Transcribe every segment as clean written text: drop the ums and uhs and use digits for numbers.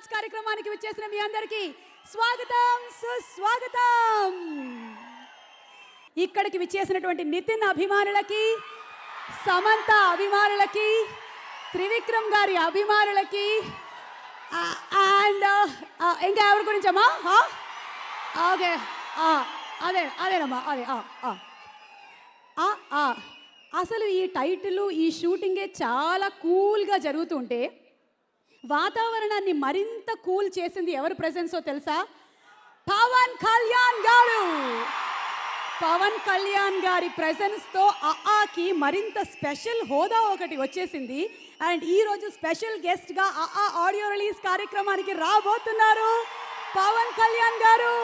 Dance కార్యక్రమానికి విచ్చేసిన మీ అందరికీ స్వాగతం సుస్వాగతం. ఇక్కడికి విచ్చేసినటువంటి నితిన్ అభిమానులకి, సమంత అభిమానులకి, త్రివిక్రమ్ గారి అభిమానులకి అండ్ ఇంకా ఎవరి గురించమ్మా? ఓకే, అదేనమ్మా, అదే అసలు ఈ టైటిల్, ఈ షూటింగే చాలా కూల్గా జరుగుతుంటే వాతావరణాన్ని మరింత కూల్ చేసింది ఎవరి ప్రెజెన్సో తెలుసా? పవన్ కళ్యాణ్ గారు. పవన్ కళ్యాణ్ గారి ప్రెజెన్స్తో ఆకి మరింత స్పెషల్ హోదా ఒకటి వచ్చేసింది. అండ్ ఈరోజు స్పెషల్ గెస్ట్గా ఆడియో రిలీజ్ కార్యక్రమానికి రాబోతున్నారు పవన్ కళ్యాణ్ గారు.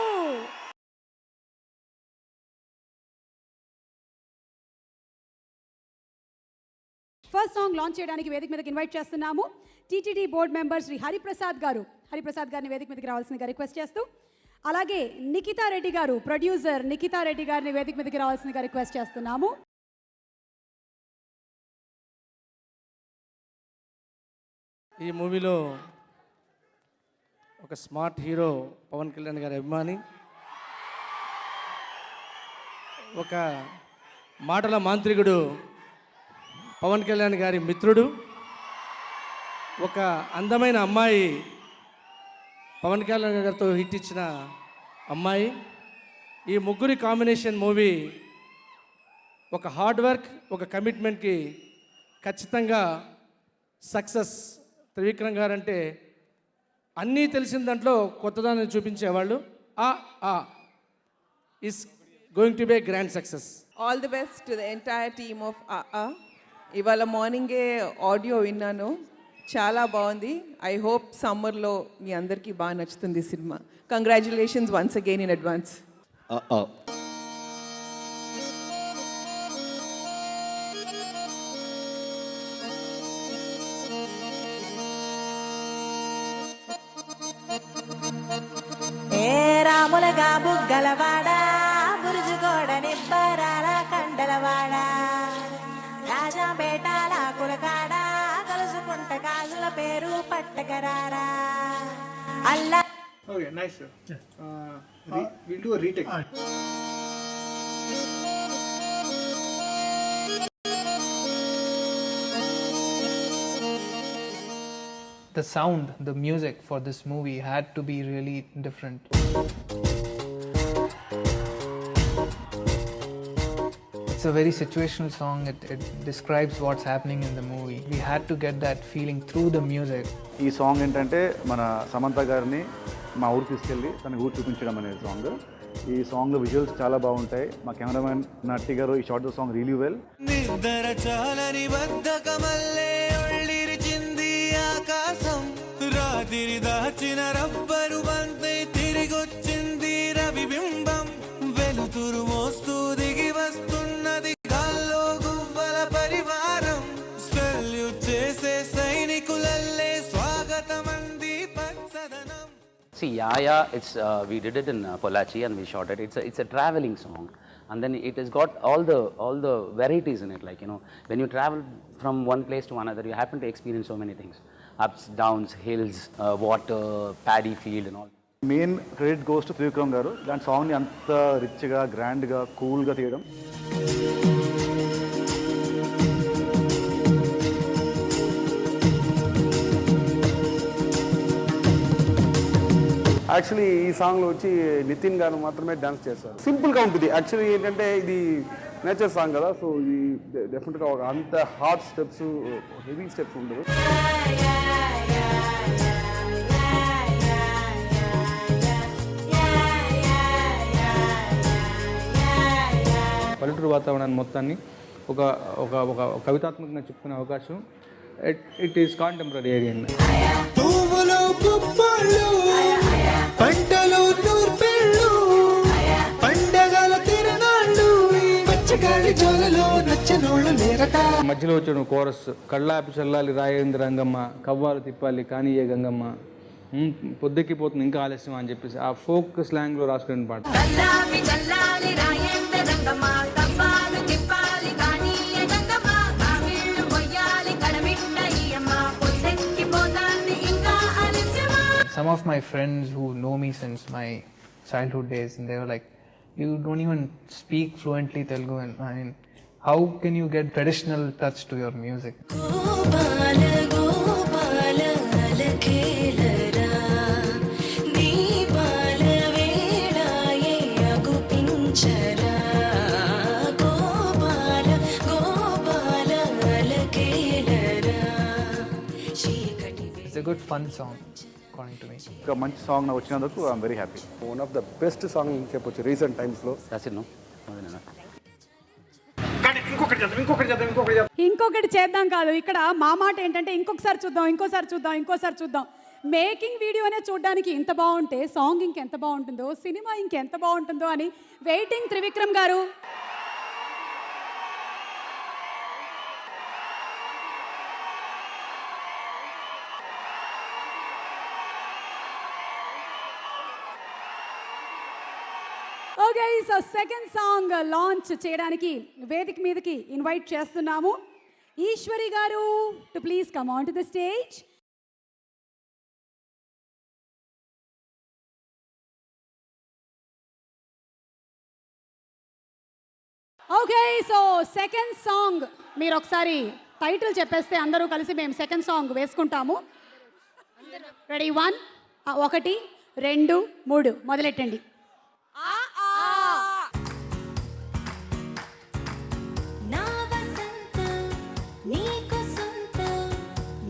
ఫస్ట్ సాంగ్ లాంచ్ చేయడానికి వేదిక మీదకి ఇన్వైట్ చేస్తున్నాము TTD board member Shri Hariprasad గారు. హరిప్రసాద్ గారిని వేదిక మీదకి రావాల్సిందిగా రిక్వెస్ట్ చేస్తూ, అలాగే నిఖితా రెడ్డి గారు, ప్రొడ్యూసర్ నిఖితా రెడ్డి గారిని వేదిక మీదకి రావాల్సిందిగా రిక్వెస్ట్ చేస్తున్నాము. ఈ మూవీలో ఒక స్మార్ట్ హీరో పవన్ కళ్యాణ్ గారి అభిమాని, ఒక మాటల మాంత్రికుడు పవన్ కళ్యాణ్ గారి మిత్రుడు, ఒక అందమైన అమ్మాయి పవన్ కళ్యాణ్ గారితో హిట్ ఇచ్చిన అమ్మాయి. ఈ ముగ్గురి కాంబినేషన్ మూవీ ఒక హార్డ్ వర్క్, ఒక కమిట్మెంట్కి ఖచ్చితంగా సక్సెస్. త్రివిక్రమ్ గారు అంటే అన్నీ తెలిసిన దాంట్లో కొత్తదాన్ని చూపించేవాళ్ళు. Is going to be a grand success. All the best to the entire team of ఇవాళ మార్నింగే ఆడియో విన్నాను, చాలా బాగుంది. ఐ హోప్ సమ్మర్లో మీ అందరికీ బాగా నచ్చుతుంది సినిమా. Congratulations once again in advance. రాములగా బుగ్గలవాడ, బురుజుగోడ నిబ్బరాల కండలవాడ, రాజాపేటాల కులకాడ, కలుసుకుంట కాజుల పేరు పట్టకరారా అల్లా. Okay, nice sir. We'll do a retake. The sound, the music for this movie had to be really different. It's a very situational song. It describes what's happening in the movie. We had to get that feeling through the music. ఈ song ఏంటంటే మన సమంత గారిని మా ఊరు తీసుకెళ్ళి తన ఊరు చూపించడం అనే సాంగ్. ఈ సాంగ్లో విజువల్స్ చాలా బాగుంటాయి. మా కెమెరామెన్ నట్టి గారు ఈ short the song really well. నిద్ర చాలని బద్ధకమల్లే ఒళ్ళిరిచింది ఆకాశం, రాత్రి దాచిన రబ్బరు బంతి తిరిగొచ్చింది రవిబింబం, వెలుతురు మోస్తూ దిగి వస్తున్నది గాల్లో గువ్వల పరివారం, సెల్యూట్ చేసే సైనికులల్లే స్వాగతమంది పచ్చదనం. See, yeah, it's we did it in Pollachi and we shot it. It's a traveling song, and then it has got all the varieties in it. Like, you know, when you travel from one place to another, you happen to experience so many things: ups, downs, hills, water, paddy field, and all. Main credit goes to Trivikram గారు. ఇలాంటి సాంగ్ని అంత రిచ్గా, గ్రాండ్గా, కూల్గా తీయడం. Actually ఈ సాంగ్లో వచ్చి నితిన్ గారు మాత్రమే డాన్స్ చేస్తారు. సింపుల్గా ఉంటుంది. యాక్చువల్లీ ఏంటంటే ఇది నేచర్ సాంగ్ కదా, సో ఇది డెఫినెట్గా ఒక అంత హార్డ్ స్టెప్స్, హెవీ స్టెప్స్ ఉండదు. పల్లెటూరు వాతావరణాన్ని మొత్తాన్ని ఒక ఒక ఒక కవితాత్మకంగా చెప్పుకునే అవకాశం. ఇట్ ఈస్ కాంటెంపరీ అండి. పువ్వులు పుప్పళ్ళు, పంటలు తూర్పెళ్ళు, పండగల తిరణాళ్ళు, పచ్చగాలి జోలలో నచ్చనోళ్ళు లేరట. మధ్యలో వచ్చిన కోరస్, కళ్ళాపి చల్లాలి రాయేంద్ర రంగమ్మ, కవ్వాలు తిప్పాలి కానీయే గంగమ్మ, పొద్దుకిపోతుంది ఇంకా ఆలస్యం అని చెప్పేసి ఆ ఫోక్ స్లాంగ్లో రాసుకునే పాట. some of my friends who know me since my childhood days, and they were like, you don't even speak fluently Telugu, and I mean, how can you get traditional touch to your music? Gopala Gopala అలకేలరా నీ బాల వేళాయే అగుపించరా గోపాల గోపాల అలకేలరా చీకటి It's a good fun song according to me. ఒక మంచి song నాకు వచ్చినందుకు I'm very happy. One of the best song అని చెప్పొచ్చు recent టైమ్స్లో. That's it, no? అదేనా? ఇంకొకటి చేద్దాం కాదు, ఇక్కడ మా మాట ఏంటంటే ఇంకొకసారి చూద్దాం. మేకింగ్ వీడియోనే చూడడానికి ఇంత బాగుంటే సాంగ్ ఇంకెంత బాగుంటుందో, సినిమా ఇంకెంత బాగుంటుందో అని వెయిటింగ్. త్రివిక్రమ్ గారు, okay, so second song launch చేయడానికి వేదిక మీదకి ఇన్వైట్ చేస్తున్నాము ఈశ్వరి గారు to please come on to the stage. Okay, so second song మీరు ఒకసారి టైటిల్ చెప్పేస్తే అందరూ కలిసి మేము సెకండ్ సాంగ్ వేసుకుంటాము. రెడీ, 1 2 3 మొదలెట్టండి. నా వసంతం నీకు సొంతం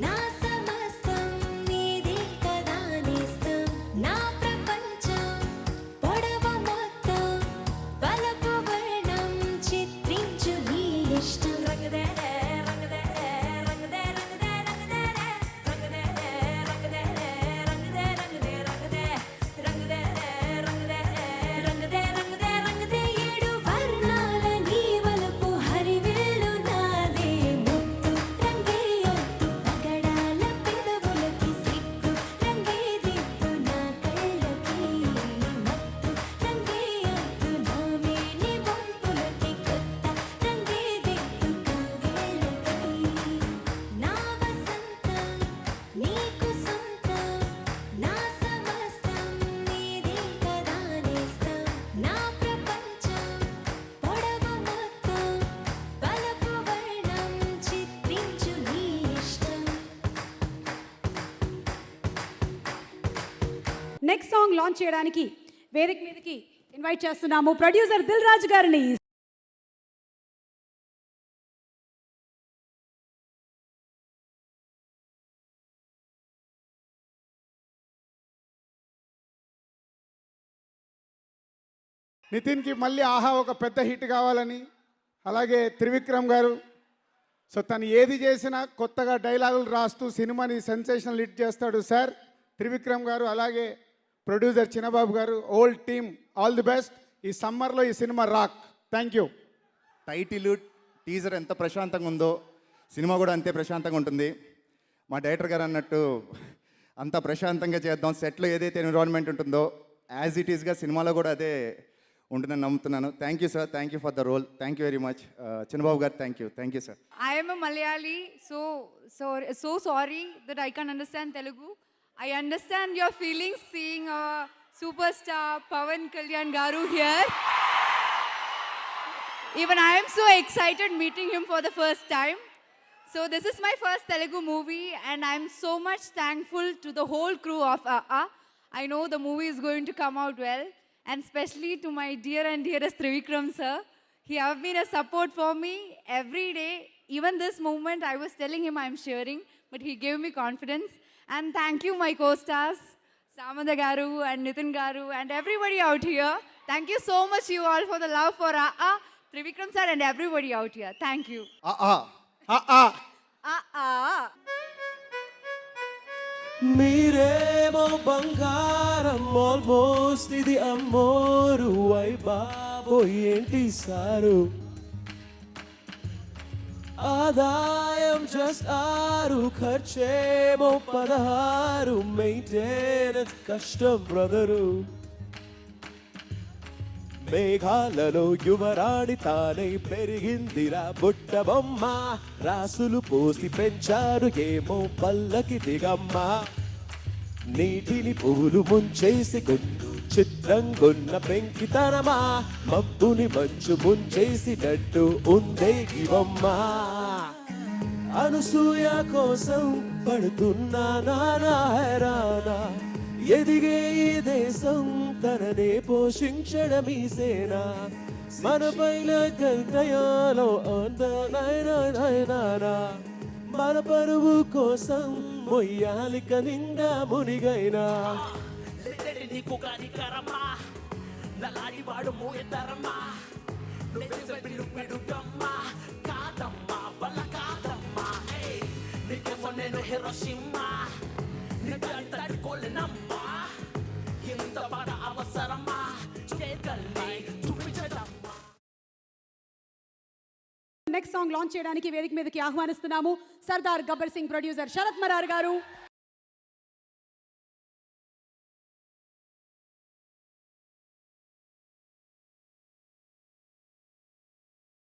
నా సమస్తం నీదే కదా నేస్తం నా ప్రపంచం పొడవు మొత్తం వలపు వర్ణం చిత్రించు నీ ఇష్టం రంగదే రంగదే రంగదే రంగదే రంగదే రంగదే రంగదే రంగదే రంగదే రంగదే రంగదే రంగదే రంగదే రంగదే ఏడు వర్ణాల నీ వలపు హరివేలు నాదే ముత్తు రంగే ఒత్తు పగడాల పెదవులకి సిగ్గు రంగే దిద్దు నా కళ్ళకి మత్తు రంగే ఒత్తు నా మేని వంపులకి కొత్త రంగే దిద్దు కవ్వేళ్ళకి నా వసంతం నీకు సొంతం నా సమస్తం నీదే కదా నేస్తం నా ప్రపంచం పొడవు మొత్తం వలపు వర్ణం చిత్రించు నీ ఇష్టం. నెక్స్ట్ సాంగ్ లాంచ్ చేయడానికి వేదిక మీదకి ఇన్వైట్ చేస్తున్నాము ప్రొడ్యూసర్ దిల్ రాజు గారిని. నితిన్కి మళ్ళీ ఆహా ఒక పెద్ద హిట్ కావాలని, అలాగే త్రివిక్రమ్ గారు, సో తను ఏది చేసినా కొత్తగా డైలాగులు రాస్తూ సినిమాని సెన్సేషనల్ హిట్ చేస్తాడు సార్ త్రివిక్రమ్ గారు. అలాగే ప్రొడ్యూసర్ చిన్నబాబు గారు, old team, all the best. ఈ సమ్మర్లో ఈ cinema rock. Thank you. Title teaser ఎంత ప్రశాంతంగా ఉందో సినిమా కూడా అంతే ప్రశాంతంగా ఉంటుంది. మా డైరెక్టర్ గారు అన్నట్టు అంత ప్రశాంతంగా చేద్దాం. సెట్లో ఏదైతే ఎన్విరాన్మెంట్ ఉంటుందో యాజ్ ఇట్ ఈస్గా సినిమాలో కూడా అదే ఉంటుందని నమ్ముతున్నాను. Thank you sir, thank you for the role, thank you very much. Chinnababu గారు thank you sir. I am a Malayali, so sorry that I can't understand Telugu. I understand your feelings seeing a superstar Pawan Kalyan Garu here. Even I am so excited meeting him for the first time. So this is my first Telugu movie and I am so much thankful to the whole crew of I know the movie is going to come out well, and especially to my dear and dearest Trivikram sir. He have been a support for me every day. Even this moment I was telling him I'm sharing, but he gave me confidence. And thank you my co-stars, Samantha Garu and Nitin Garu and everybody out here. Thank you so much you all for the love for Trivikram sir and everybody out here. Thank you. మీరేమో బంగారం almost ఇది అమ్మోరు అయ్ బాబో ఏంటి sir ఆదాయం just 6 ఖర్చేమో 16 maintenance కష్టం brother మేఘాలలో యువరాణి తానై పెరిగిందిరా బుట్ట బొమ్మ రాసులు పోసి పెంచారు ఏమో పల్లకి దిగమ్మ నీటిని పూలు ముంచేసి చిత్రంగున్న పెంకితనమా మబ్బుని మంచు ముంచేసినట్టు ఉందే ఈ బొమ్మ అనసూయ కోసం పడుతున్నా నానా హైరానా ఎదిగే ఈ దేశం తననే పోషించడమీ సేనా మన పైన కైకయాలో అందనైనా మన పరువు కోసం మొయ్యాలిక నిండా మునిగైనా నలాడివాడు మోయతరమ్మా కాదమ్మా వల్ల కాదమ్మా నీకేమో నేను హిరోషిమా తట్టుకోలేనమ్మా ఇంత బాధ అవసరమా చేయగలనే చూపించడమ్మా. నెక్స్ట్ సాంగ్ లాంచ్ చేయడానికి వేదిక మీదకి ఆహ్వానిస్తున్నాము సర్దార్ గబ్బర్ సింగ్ ప్రొడ్యూసర్ శరత్ మరార్ గారు.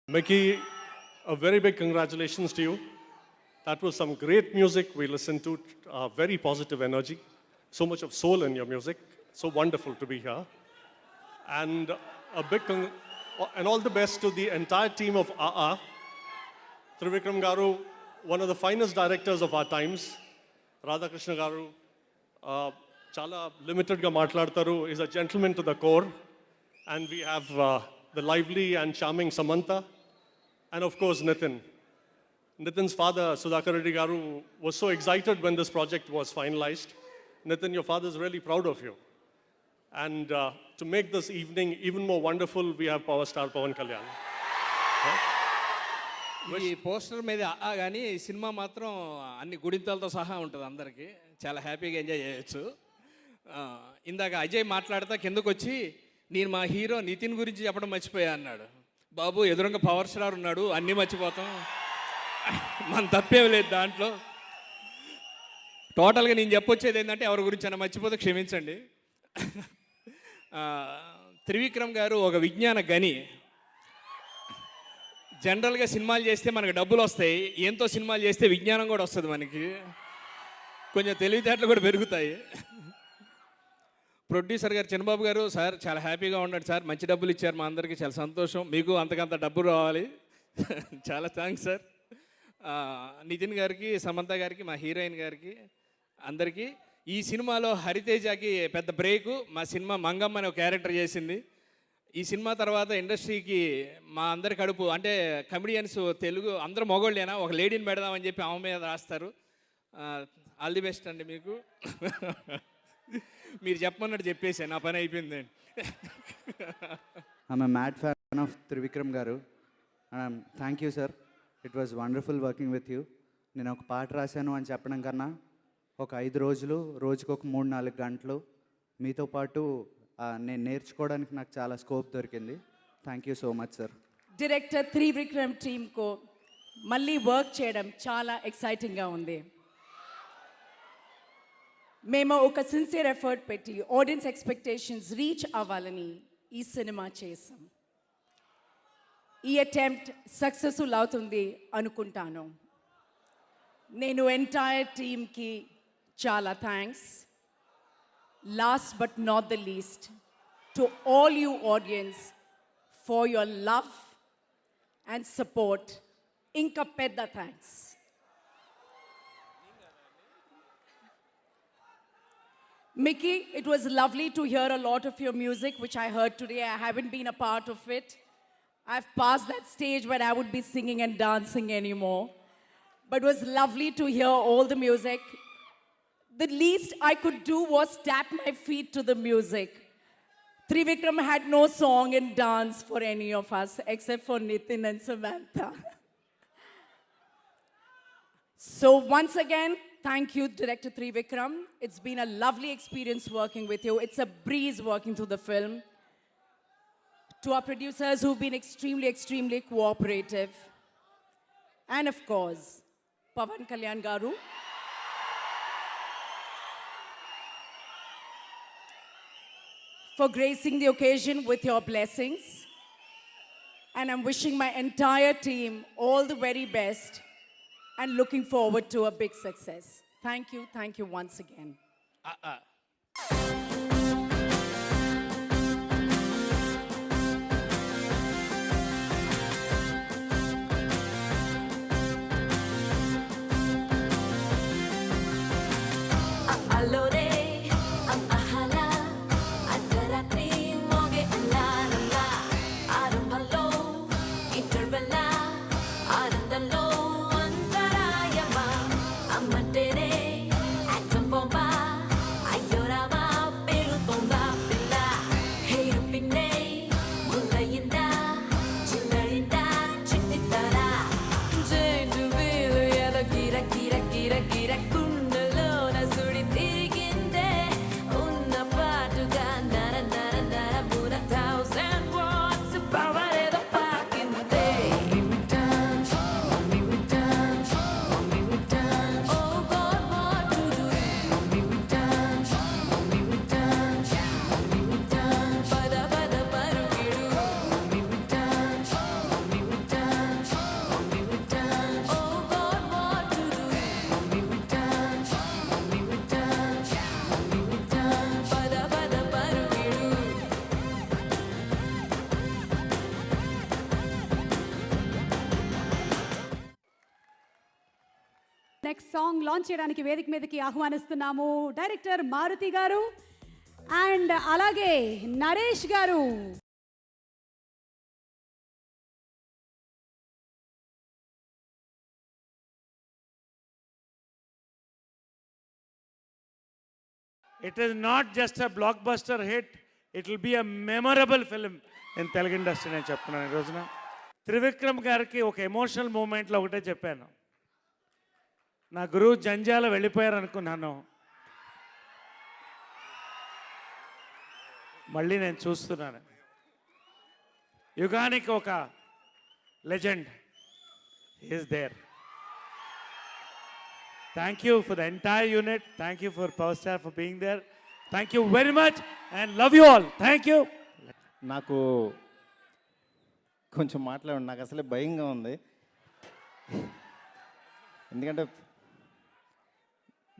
Mickey, a very big congratulations to you. That was some great music we listened to, very positive energy, so much of soul in your music. So wonderful to be here. And and all the best to the entire team of AA. Trivikram Garu, one of the finest directors of our times. Radhakrishna Garu, chala limited ga matladtaru, is a gentleman to the core. And we have the lively and charming Samantha. And of course, Nitin. Nitin's father, Sudhakar Reddy Garu, was so excited when this project was finalized. Nitin, your father is really proud of you. And to make this evening even more wonderful, we have Power Star Pawan Kalyan. ఈ poster మీద కానీ ఈ cinema మాత్రం అన్ని గుడింతలతో సహా ఉంటుంది, అందరికీ చాలా హ్యాపీగా ఎంజాయ్ చేయొచ్చు. ఇందాక అజయ్ మాట్లాడితే కిందకు వచ్చి నేను మా హీరో నితిన్ గురించి చెప్పడం మర్చిపోయా అన్నాడు. బాబు ఎదురుగా పవర్ స్టార్ ఉన్నాడు, అన్నీ మర్చిపోతాం, మన తప్పేం లేదు దాంట్లో. టోటల్గా నేను చెప్పొచ్చేది ఏంటంటే ఎవరి గురించి అయినా మర్చిపోతే క్షమించండి. త్రివిక్రమ్ గారు ఒక విజ్ఞాన గని. జనరల్గా సినిమాలు చేస్తే మనకు డబ్బులు వస్తాయి, ఎంతో సినిమాలు చేస్తే విజ్ఞానం కూడా వస్తుంది, మనకి కొంచెం తెలివితేటలు కూడా పెరుగుతాయి. ప్రొడ్యూసర్ గారు చిన్నబాబు గారు, సార్ చాలా హ్యాపీగా ఉన్నాడు సార్, మంచి డబ్బులు ఇచ్చారు మా అందరికీ, చాలా సంతోషం, మీకు అంతకంత డబ్బులు రావాలి. చాలా థ్యాంక్స్ సార్. నితిన్ గారికి, సమంత గారికి, మా హీరోయిన్ గారికి, అందరికీ. ఈ సినిమాలో హరితేజకి పెద్ద బ్రేకు. మా సినిమా మంగమ్మ అనే ఒక క్యారెక్టర్ చేసింది. ఈ సినిమా తర్వాత ఇండస్ట్రీకి మా అందరి కడుపు అంటే కమెడియన్స్ తెలుగు అందరూ మగోళ్ళేనా, ఒక లేడీని పెడదామని చెప్పి ఆమె మీద రాస్తారు. ఆల్ ది బెస్ట్ అండి మీకు. మీరు చెప్పమన్నట్టు చెప్పేసి నా పని అయిపోయిందండి. I'm a mad fan of Trivikram గారు. Thank you sir, it was wonderful working with you. నేను ఒక పాట రాశాను అని చెప్పడం కన్నా ఒక 5 రోజులు, రోజుకు ఒక 3-4 గంటలు మీతో పాటు నేను నేర్చుకోవడానికి నాకు చాలా స్కోప్ దొరికింది. Thank you so much sir. Director Trivikram టీమ్కు మళ్ళీ వర్క్ చేయడం చాలా ఎక్సైటింగ్గా ఉంది. మేము ఒక సిన్సియర్ ఎఫర్ట్ పెట్టి ఆడియన్స్ ఎక్స్పెక్టేషన్స్ రీచ్ అవ్వాలని ఈ సినిమా చేసాం. ఈ అటెంప్ట్ సక్సెస్ఫుల్ అవుతుంది అనుకుంటాను. నేను ఎంటైర్ టీమ్కి చాలా thanks. Last but not the least to all you audience for your love and support. ఇంకా పెద్ద thanks. Mickey, it was lovely to hear a lot of your music, which I heard today. I haven't been a part of it. I've passed that stage where I would be singing and dancing anymore. But it was lovely to hear all the music. The least I could do was tap my feet to the music. Trivikram had no song and dance for any of us except for Nitin and Samantha. So once again, thank you, Director Trivikram. It's been a lovely experience working with you. It's a breeze working through the film. To our producers who've been extremely, extremely cooperative. And of course, Pawan Kalyan Garu. For gracing the occasion with your blessings. And I'm wishing my entire team all the very best and looking forward to a big success. Thank you once again. అల్లోనే అహలా అర్ధరాత్రి మోగే అల్లారల్లా ఆరంభంలో ఇంటర్వెల్లా ఆనందంలో అంతరాయమా అమ్మంటేనే యాక్టం బొమ్మ అయ్యో రామా పేరుతోందా పిల్ల hair పిన్నే ముల్లయిందా చిన్నడిందా చిన్నిద్దరా jail వీలు ఎద గిర గిర గిర గిర కుండలోన సుడి తిరిగిందే ఉన్న పాటుగా నర నర నర బుర 1000 watts power ఏదో పాకిందే Mommy we dance, mommy we dance, oh God what to do Mommy we dance, mommy we dance, mommy we dance పద పద పరుగిడు Mommy we dance, mommy we dance, mommy we dance oh God what to do Mommy we dance, mommy we dance, mommy we dance పద పద పరుగిడు next song launch చేయడానికి వేదిక మీదకి ఆహ్వానిస్తున్నాము director Maruti గారు and అలాగే నరేష్ గారు. It is not just a blockbuster hit, it will be a memorable film in Telugu industry నేను చెప్తున్నాను ఈ రోజున. త్రివిక్రమ్ గారికి ఒక ఎమోషనల్ మూమెంట్లో ఒకటే చెప్పాను. నా గురువు జంజాల వెళ్ళిపోయారు అనుకున్నాను, మళ్ళీ నేను చూస్తున్నాను. యుగానికి ఒక legend is there. Thank you for the entire unit. Thank you for Power Star for being there. Thank you very much and love you all. Thank you. నాకు కొంచెం మాట్లాడండి, నాకు అసలే భయంగా ఉంది. ఎందుకంటే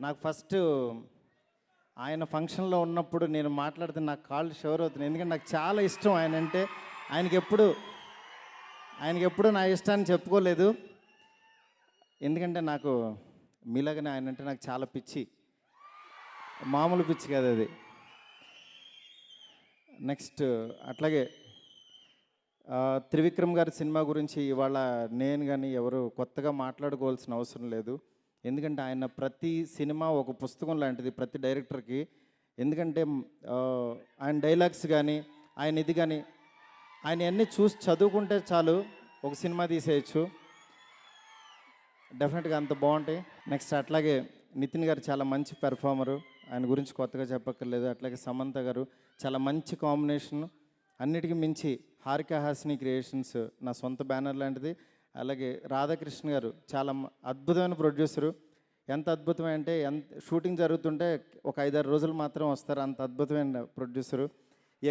నాకు ఫస్ట్ ఆయన ఫంక్షన్లో ఉన్నప్పుడు నేను మాట్లాడితే నాకు కాళ్ళు షవర్ అవుతున్నాయి. ఎందుకంటే నాకు చాలా ఇష్టం ఆయన అంటే. ఆయనకి ఎప్పుడు నా ఇష్టాన్ని చెప్పుకోలేదు. ఎందుకంటే నాకు మీలాగానే ఆయన అంటే నాకు చాలా పిచ్చి, మామూలు పిచ్చి కాదు అది. నెక్స్ట్ అట్లాగే త్రివిక్రమ్ గారి సినిమా గురించి ఇవాళ నేను కానీ ఎవరు కొత్తగా మాట్లాడుకోవాల్సిన అవసరం లేదు. ఎందుకంటే ఆయన ప్రతి సినిమా ఒక పుస్తకం లాంటిది ప్రతి డైరెక్టర్కి. ఎందుకంటే ఆయన డైలాగ్స్ కానీ ఆయన ఇది కానీ ఆయన అన్నీ చూసి చదువుకుంటే చాలు ఒక సినిమా తీసేయచ్చు. డెఫినెట్గా అంత బాగుంటాయి. నెక్స్ట్ అట్లాగే నితిన్ గారు చాలా మంచి పెర్ఫార్మరు, ఆయన గురించి కొత్తగా చెప్పక్కర్లేదు. అట్లాగే సమంత గారు చాలా మంచి కాంబినేషన్. అన్నిటికీ మించి హారిక హాసిని క్రియేషన్స్ నా సొంత బ్యానర్ లాంటిది. అలాగే రాధాకృష్ణ గారు చాలా అద్భుతమైన ప్రొడ్యూసరు. ఎంత అద్భుతమంటే షూటింగ్ జరుగుతుంటే ఒక 5-6 రోజులు మాత్రం వస్తారు, అంత అద్భుతమైన ప్రొడ్యూసరు.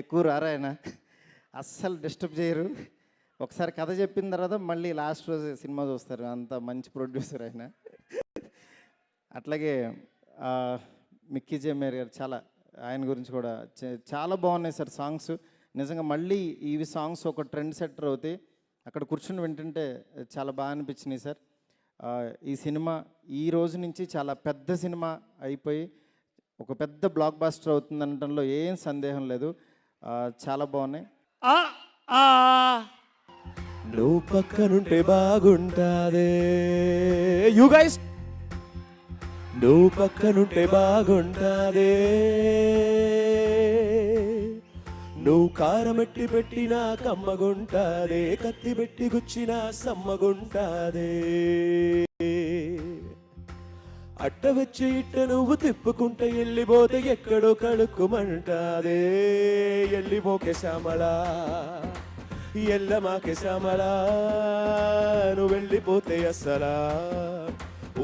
ఎక్కువ రారు ఆయన, అస్సలు డిస్టర్బ్ చేయరు. ఒకసారి కథ చెప్పిన తర్వాత మళ్ళీ లాస్ట్ రోజు సినిమా చూస్తారు, అంత మంచి ప్రొడ్యూసర్ ఆయన. అట్లాగే మిక్కీ జే మేయర్ గారు చాలా, ఆయన గురించి కూడా చాలా బాగున్నాయి సార్ సాంగ్స్. నిజంగా మళ్ళీ ఇవి సాంగ్స్ ఒక ట్రెండ్ సెట్టర్ అవుతాయి. అక్కడ కూర్చుని వింటుంటే చాలా బాగా అనిపించినాయి సార్. ఈ సినిమా ఈ రోజు నుంచి చాలా పెద్ద సినిమా అయిపోయి ఒక పెద్ద బ్లాక్ బాస్టర్ అవుతుంది అనడంలో ఏం సందేహం లేదు. చాలా బాగున్నాయి. నువ్వు పక్కనుంటే బాగుంటాదే, యు గైస్ నువ్వు పక్కనుంటే బాగుంటాదే, నువ్వు కారమెట్టి పెట్టినా కమ్మగుంటాదే, కత్తి పెట్టి గుచ్చినా సమ్మగుంటాదే, అట్ట వచ్చి ఇట్ట నువ్వు తిప్పుకుంటే వెళ్ళిపోతే ఎక్కడో కడుక్కుమంటాదే, వెళ్ళిపోకే శ్యామలా ఎల్లమాకే శ్యామలా, నువ్వు వెళ్ళిపోతే అస్సలా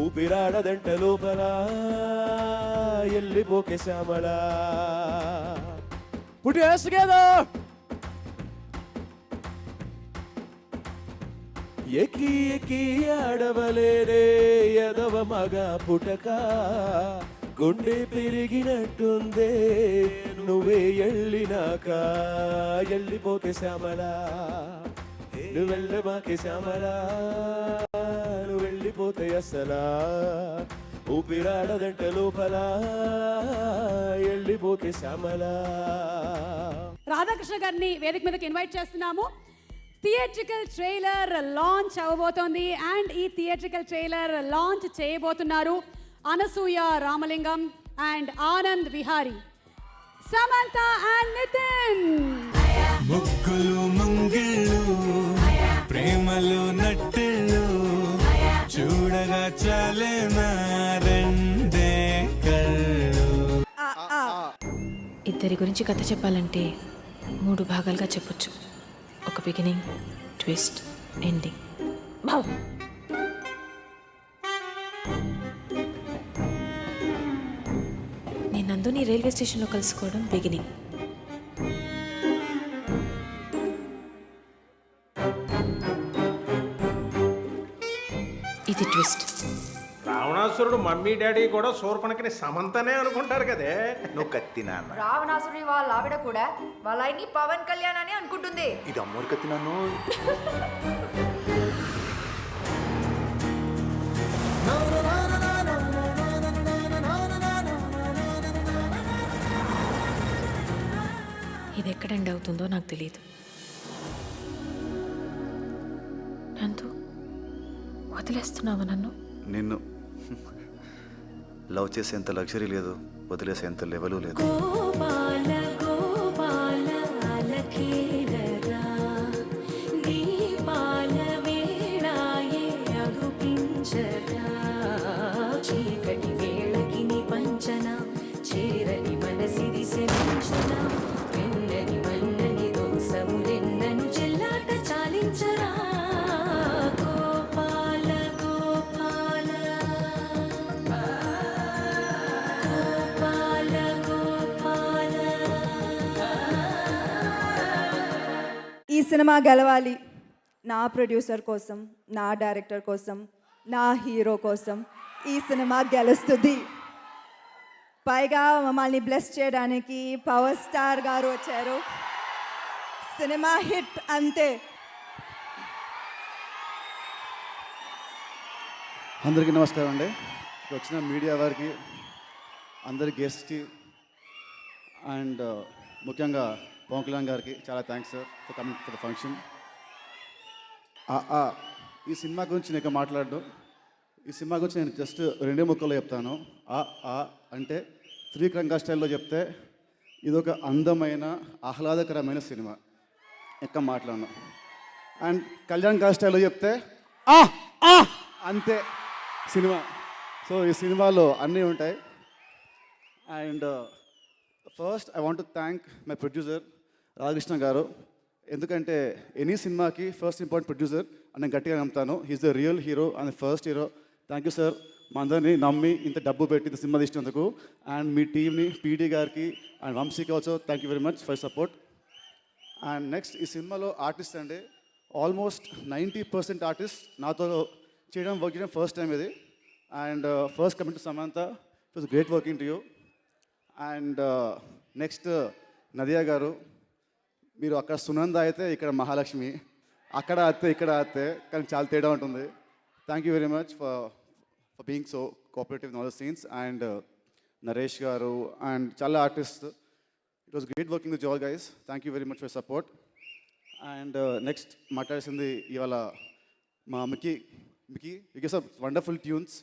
ఊపిరాడదంట లోపల, వెళ్ళిపోకే Shyamala. Put your hands together. ఎక్కి ఎక్కి ఆడవలేరే ఎదవ మగ పుటక, గుండె పెరిగినట్టుందే నువ్వే ఎళ్ళినాక ఎళ్ళిపోతే శ్యామలా నువ్వు వెళ్ళమాకే శ్యామలా నువ్వు వెళ్ళిపోతే అస్సలా ఊపిరాడదంట లోపల వెళ్ళిపోతే శ్యామలా. రాధాకృష్ణ గారిని వేదిక మీదకి ఇన్వైట్ చేస్తున్నాము. థియేట్రికల్ ట్రైలర్ లాంచ్ అవ్వబోతోంది అండ్ ఈ థియేట్రికల్ ట్రైలర్ లాంచ్ చేయబోతున్నారు అనసూయ రామలింగం అండ్ ఆనంద్ విహారీ, సమంత అండ్ నితిన్. ముగ్గులు ముంగిళ్ళు ప్రేమలు నట్టిళ్ళు చూడగా చాలే రెండే కళ్ళు. ఇద్దరి గురించి కథ చెప్పాలంటే 3 భాగాలుగా చెప్పొచ్చు. ఒక బిగినింగ్, ట్విస్ట్, ఎండింగ్. నేను నందుని రైల్వే స్టేషన్లో కలుసుకోవడం బిగినింగ్. ఇది ట్విస్ట్. రావణాసురుడు మమ్మీ డాడీ కూడా శూర్పణఖని సమంతనే అనుకుంటారు కదే. నువ్వు కత్తి నాన్న రావణాసురుడి వాళ్ళ ఆవిడ కూడా వాళ్ళ ఆయన్ని పవన్ కళ్యాణ్ అని అనుకుంటుంది. ఇది అమ్మోరు కత్తి నాన్ను. ఇది ఎక్కడ ఎండ్ అవుతుందో నాకు తెలియదు. నందు, వదిలేస్తున్నావా నన్ను? నిన్ను లవ్ చేసేంత లగ్జరీ లేదు, వదిలేసేంత లెవెలు లేదు. గోపాల గోపాల అలకేలరా దీపాల వేళాయే అగుపించరా చీకటి వేళకి నీ పంచన చేరని మనసిది శమించన వెన్నని మన్నని దోసములెన్నను చెల్లాట చాలించరా. గోపాల గోపాల గోపాల గోపాల. ఈ సినిమా గెలవాలి. నా ప్రొడ్యూసర్ కోసం, నా డైరెక్టర్ కోసం, నా హీరో కోసం ఈ సినిమా గెలుస్తుంది. పైగా మమ్మల్ని బ్లెస్ చేయడానికి పవర్ స్టార్ గారు వచ్చారు. సినిమా హిట్ అంతే. అందరికీ నమస్కారం అండి. ఇక్కడ వచ్చిన మీడియా వారికి, అందరి గెస్ట్కి అండ్ ముఖ్యంగా పవన్ కళ్యాణ్ గారికి చాలా thanks sir for coming for the function. ఈ సినిమా గురించి నేను మాట్లాడడం, ఈ సినిమా గురించి నేను జస్ట్ 2 ముక్కల్లో చెప్తాను. అంటే త్రివిక్రమ్ స్టైల్లో చెప్తే ఇదొక అందమైన ఆహ్లాదకరమైన సినిమా, ఎక్క మాట్లాడను. అండ్ కళ్యాణ్ స్టైల్లో చెప్తే అంతే సినిమా. సో ఈ సినిమాలో అన్నీ ఉంటాయి. And first I want to thank my producer Radhakrishna గారు. ఎందుకంటే ఎనీ సినిమాకి ఫస్ట్ ఇంపార్టెంట్ ప్రొడ్యూసర్ అని నేను గట్టిగా నమ్ముతాను. He is the real hero and first hero. Thank you sir, మా అందరినీ నమ్మి ఇంత డబ్బు పెట్టి ఇంత సినిమా తీసినందుకు. అండ్ మీ టీంని, పీడీ గారికి అండ్ వంశీకి also thank you very much for support. And next ఈ సినిమాలో ఆర్టిస్ట్ అండి ఆల్మోస్ట్ 90% ఆర్టిస్ట్ నాతో వర్క్ చేయడం ఫస్ట్ టైం ఇది. And first coming to Samantha, it was great working to you. And next Nadiya గారు, మీరు అక్కడ సునంద అయితే ఇక్కడ మహాలక్ష్మి, అక్కడ అత్తే ఇక్కడ అత్తే, కానీ చాలా తేడా ఉంటుంది. Thank you very much for being so cooperative in all the scenes. And Naresh గారు అండ్ చాలా artist, it was great working with all guys. Thank you very much for support. And next మాట్లాడాల్సింది ఇవాళ మా Mickey you gave some wonderful tunes.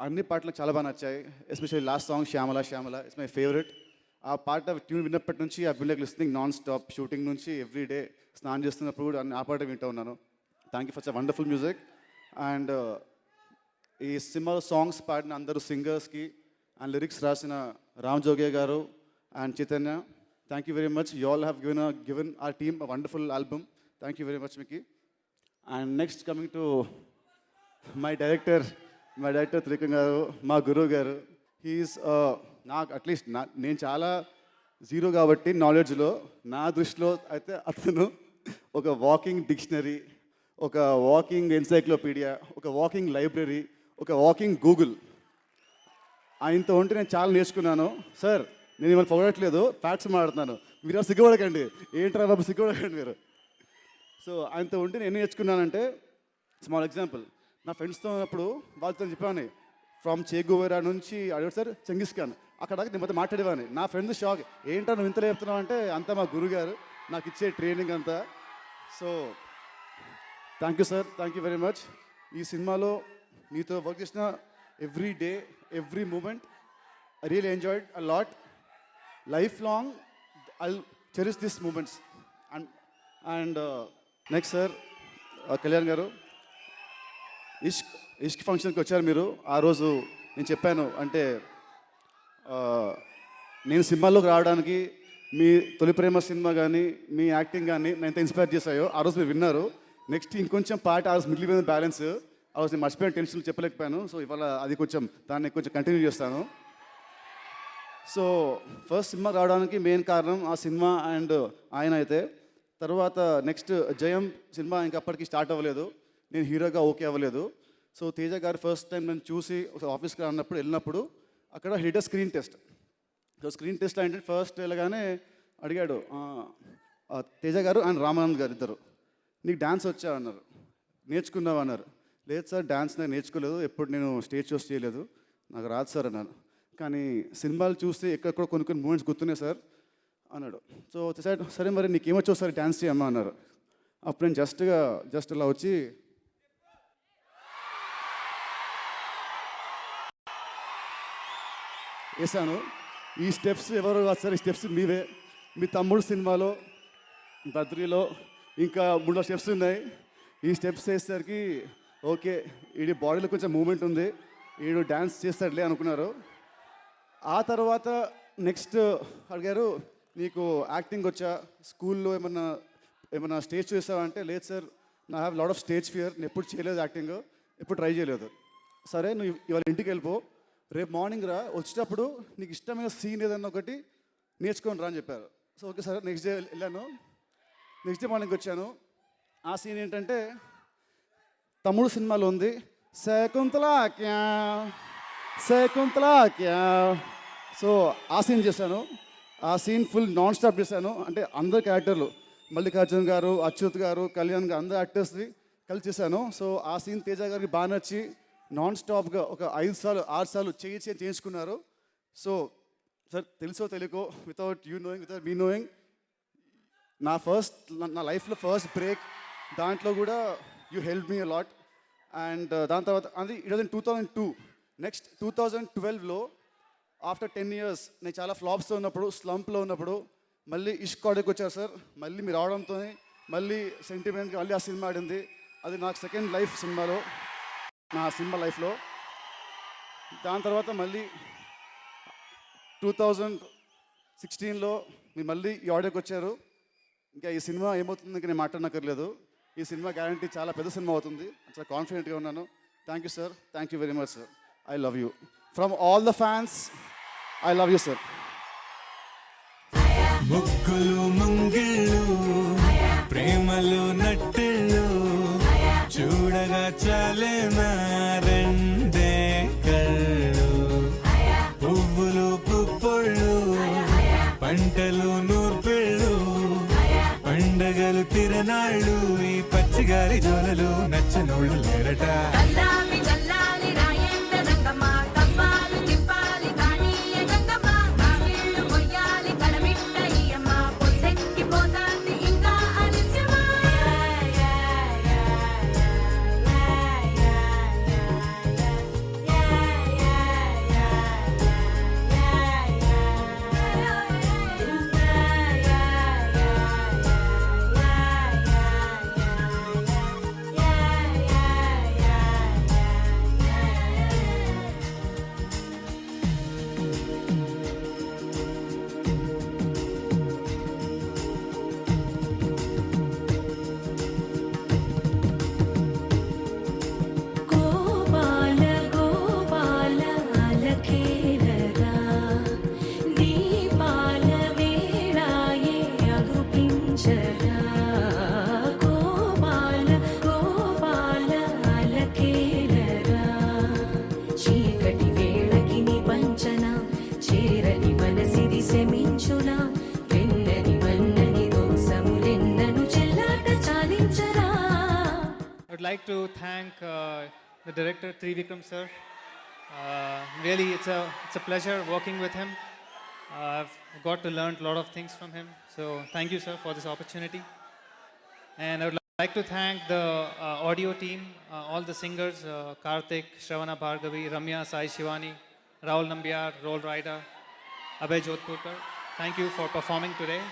అన్ని పాటలు చాలా బాగా నచ్చాయి. Especially last song Shyamala Shyamala it's my favourite. ఆ పాట ట్యూన్ విన్నప్పటి నుంచి I been like listening non stop. Shooting నుంచి ఎవ్రీ డే స్నానం చేస్తున్నప్పుడు కూడా ఆ పాట వింటూ ఉన్నాను. థ్యాంక్ యూ ఫర్ స వండర్ఫుల్ మ్యూజిక్. అండ్ ఈ సినిమాలో సాంగ్స్ పాడిన అందరూ సింగర్స్కి అండ్ లిరిక్స్ రాసిన రామ్ జోగే గారు and Chaitanya, thank you very much. You all have given our team a wonderful album. Thank you very much, Mickey. And next coming to my director Trivikram గారు, మా గురువు గారు. హీఈస్ నాకు అట్లీస్ట్ నేను చాలా జీరో కాబట్టి నాలెడ్జ్లో, నా దృష్టిలో అయితే అతను ఒక వాకింగ్ డిక్షనరీ, ఒక వాకింగ్ ఎన్సైక్లోపీడియా, ఒక వాకింగ్ లైబ్రరీ, ఒక వాకింగ్ గూగుల్. ఆయనతో ఉంటే నేను చాలా నేర్చుకున్నాను. సార్ నేను మిమ్మల్ని పొగడట్లేదు, ఫ్యాక్ట్స్ మాట్లాడుతున్నాను. మీరు సిగ్గుపడకండి, ఏంట్రా బాబు సిగ్గుపడకండి మీరు. సో ఆయనతో ఉంటే నేను నేర్చుకున్నానంటే స్మాల్ ఎగ్జాంపుల్, నా ఫ్రెండ్స్తో ఉన్నప్పుడు వాళ్ళతో చెప్పాను ఫ్రమ్ చేగువేరా నుంచి అడిగాడు సార్ చెంగిస్ ఖాన్ అక్కడ నేను మొత్తం మాట్లాడేవాడిని. నా ఫ్రెండ్స్ షాక్, ఏంటో నువ్వు ఇంతలో చెప్తున్నావు అంటే అంతా మా గురుగారు నాకు ఇచ్చే ట్రైనింగ్ అంతా. So thank you sir, thank you very much. ఈ సినిమాలో మీతో వర్క్ చేసిన every day every moment I really enjoyed a lot. Life long I cherish this moments. And next sir Kalyan గారు, ఇష్క్ ఫంక్షన్కి వచ్చారు మీరు. ఆ రోజు నేను చెప్పాను అంటే నేను సినిమాల్లోకి రావడానికి మీ తొలి ప్రేమ సినిమా కానీ మీ యాక్టింగ్ కానీ నేను ఎంత ఇన్స్పైర్ చేశాయో ఆ రోజు మీరు విన్నారు. నెక్స్ట్ ఇంకొంచెం పాట ఆ రోజు మిగిలిపోయిన బ్యాలెన్స్ ఆ రోజు నేను మర్చిపోయిన టెన్షన్ చెప్పలేకపోయాను. సో ఇవాళ అది దాన్ని కొంచెం కంటిన్యూ చేస్తాను. సో ఫస్ట్ సినిమా రావడానికి మెయిన్ కారణం ఆ సినిమా అండ్ ఆయన అయితే. తర్వాత నెక్స్ట్ జయం సినిమా ఇంకా అప్పటికి స్టార్ట్ అవ్వలేదు, నేను హీరోగా ఓకే అవ్వలేదు. సో తేజ గారు ఫస్ట్ టైం నేను చూసి ఆఫీస్కి వెళ్ళినప్పుడు అక్కడ hit screen test. So screen test ఏంటంటే ఫస్ట్ వెళ్ళగానే అడిగాడు తేజ గారు అండ్ రామానంద్ గారు ఇద్దరు, నీకు డ్యాన్స్ వచ్చా అన్నారు, నేర్చుకున్నావు అన్నారు. లేదు సార్ డ్యాన్స్ నేను నేర్చుకోలేదు, ఎప్పుడు నేను స్టేజ్ షోస్ చేయలేదు, నాకు రాదు సార్ అన్నాను. కానీ సినిమాలు చూస్తే ఎక్కడెక్కడ కొన్ని మూమెంట్స్ గుర్తున్నాయి సార్ అన్నాడు. సో సరే మరి నీకేమొచ్చో సార్ డ్యాన్స్ చేయమ్మా అన్నారు. అప్పుడు నేను జస్ట్ ఇలా వచ్చి వేసాను. ఈ స్టెప్స్ ఎవరు కాదు సార్, ఈ స్టెప్స్ మీవే. మీ తమ్ముడు సినిమాలో బద్రీలో ఇంకా 3 స్టెప్స్ ఉన్నాయి. ఈ స్టెప్స్ వేసేసరికి ఓకే వీడి బాడీలో కొంచెం మూమెంట్ ఉంది, వీడు డ్యాన్స్ చేస్తాడులే అనుకున్నారు. ఆ తర్వాత నెక్స్ట్ అడిగారు నీకు యాక్టింగ్ వచ్చా, స్కూల్లో ఏమన్నా స్టేజ్ చూసావా అంటే లేదు సార్ నా have lot of stage fear, నేను ఎప్పుడు చేయలేదు యాక్టింగ్, ఎప్పుడు ట్రై చేయలేదు. సరే నువ్వు ఇవాళ ఇంటికి వెళ్ళిపో, రేపు మార్నింగ్ రా, వచ్చేటప్పుడు నీకు ఇష్టమైన సీన్ ఏదన్నా ఒకటి నేర్చుకొని రా అని చెప్పారు. So okay sir next day వెళ్ళాను. నెక్స్ట్ డే మార్నింగ్ వచ్చాను. ఆ సీన్ ఏంటంటే తమ్ముడు సినిమాలో ఉంది శకుంతలా క్యా. సో ఆ సీన్ చేశాను. ఆ సీన్ ఫుల్ నాన్ స్టాప్ చేశాను. అంటే అందరు క్యారెక్టర్లు మల్లికార్జున్ గారు, అచ్యుత్ గారు, కళ్యాణ్ గారు అందరు యాక్టర్స్ని కలిసి చేశాను. సో ఆ సీన్ తేజ గారికి బాగా నచ్చి నాన్ స్టాప్గా ఒక 5 సార్లు 6 సార్లు చేయించుకున్నారు. సో సార్ తెలుసో తెలియకో వితౌట్ మీ నోయింగ్ నా లైఫ్లో ఫస్ట్ బ్రేక్ దాంట్లో కూడా you help me a lot. And దాని తర్వాత అది ఇట్ వాజ్ ఇన్ 2002. నెక్స్ట్ 2012లో ఆఫ్టర్ 10 years నేను చాలా ఫ్లాప్స్తో ఉన్నప్పుడు, స్లంప్లో ఉన్నప్పుడు మళ్ళీ ఇష్క్ ఆడియోకి వచ్చారు సార్. మళ్ళీ మీరు రావడంతో మళ్ళీ సెంటిమెంట్గా మళ్ళీ ఆ సినిమా ఆడింది. అది నాకు సెకండ్ లైఫ్ సినిమాలో, నా సినిమా లైఫ్లో. దాని తర్వాత మళ్ళీ 2016లో మీరు మళ్ళీ ఈ ఆడియోకి వచ్చారు. ఇంకా ఈ సినిమా ఏమవుతుంది ఇంకా నేను మాట్లాడనక్కర్లేదు. ఈ సినిమా గ్యారంటీ చాలా పెద్ద సినిమా అవుతుంది, చాలా కాన్ఫిడెంట్గా ఉన్నాను. Thank you sir, thank you very much sir. I love you from all the fans. I love you sir. ముగ్గులు ముంగిళ్ళు ప్రేమలు నట్టిళ్ళు చూడగా చాలే రెండే కళ్ళు, పువ్వులు పుప్పొళ్ళు పంటలు నూర్పిళ్ళు, పండగలు తిరనాళ్ళు ఈ పచ్చిగారి జోలలు నచ్చనోళ్ళు లేరట. శమించునా వెన్నని వన్నని దోసములెన్నను చెల్లాట చాలించరా. I would like to thank the director Trivikram sir. Really, it's a pleasure working with him. I've got to learn a lot of things from him. So thank you, sir, for this opportunity. And I would like to thank the audio team, all the singers, Karthik, Shravana Bhargavi, Ramya, Sai Shivani, Rahul Nambiar, Roll Rider, Abhay Jodhpurkar. Thank you for performing today.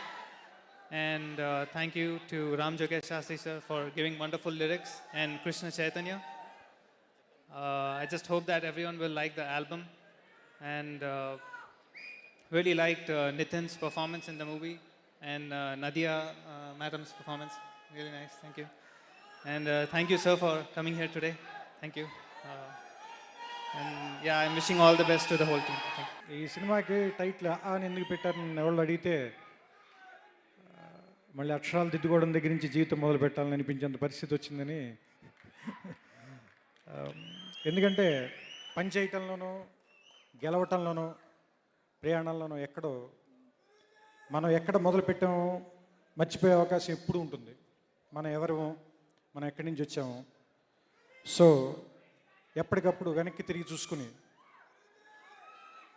And thank you to Ram Jogesh Shastri sir for giving wonderful lyrics, and Krishna Chaitanya. I just hope that everyone will like the album, and really liked Nitin's performance in the movie, and Nadia madam's performance. Really nice, thank you. And thank you sir for coming here today. Thank you. And yeah, I'm wishing all the best to the whole team. Thank you. ఈ సినిమాకి title అని ఎందుకు పెట్టారని ఎవరు అడిగితే మళ్ళీ అక్షరాలు దిద్దుకోవడం దగ్గర నుంచి జీవితం మొదలు పెట్టాలని అనిపించేంత పరిస్థితి వచ్చిందని. ఎందుకంటే పనిచేయటంలోనూ గెలవటంలోనూ ప్రయాణంలోనూ మనం ఎక్కడ మొదలు పెట్టామో మర్చిపోయే అవకాశం ఎప్పుడూ ఉంటుంది. మనం ఎవరమో, మనం ఎక్కడి నుంచి వచ్చామో. సో ఎప్పటికప్పుడు వెనక్కి తిరిగి చూసుకుని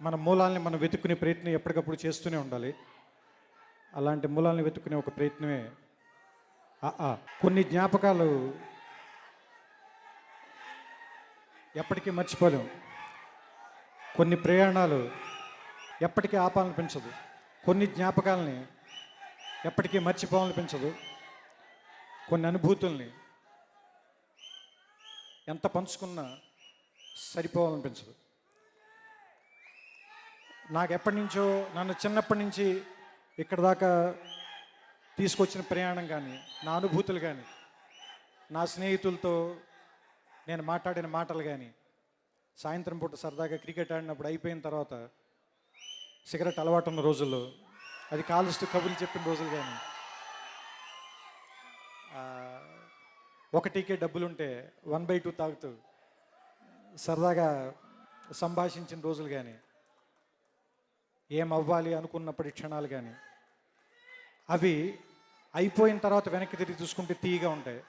మన మూలాల్ని మనం వెతుక్కునే ప్రయత్నం ఎప్పటికప్పుడు చేస్తూనే ఉండాలి. అలాంటి మూలాల్ని వెతుక్కునే ఒక ప్రయత్నమే కొన్ని జ్ఞాపకాలు ఎప్పటికీ మర్చిపోలేం. కొన్ని ప్రయాణాలు ఎప్పటికీ ఆపాలనిపించదు. కొన్ని జ్ఞాపకాలని ఎప్పటికీ మర్చిపోవాలనిపించదు. కొన్ని అనుభూతుల్ని ఎంత పంచుకున్నా సరిపోవాలనిపించదు. నాకు ఎప్పటి నుంచో, నన్ను చిన్నప్పటి నుంచి ఇక్కడ దాకా తీసుకొచ్చిన ప్రయాణం కానీ, నా అనుభూతులు కానీ, నా స్నేహితులతో నేను మాట్లాడిన మాటలు కానీ, సాయంత్రం పూట సరదాగా క్రికెట్ ఆడినప్పుడు అయిపోయిన తర్వాత సిగరెట్ అలవాటు ఉన్న రోజుల్లో అది కాలుస్తూ కబుర్లు చెప్పిన రోజులు కానీ, ఒకటికే డబ్బులుంటే 1/2 తాగుతూ సరదాగా సంభాషించిన రోజులు కానీ, ఏమవ్వాలి అనుకున్నప్పటి క్షణాలు కానీ, అవి అయిపోయిన తర్వాత వెనక్కి తిరిగి చూసుకుంటే తీయగా ఉంటాయి.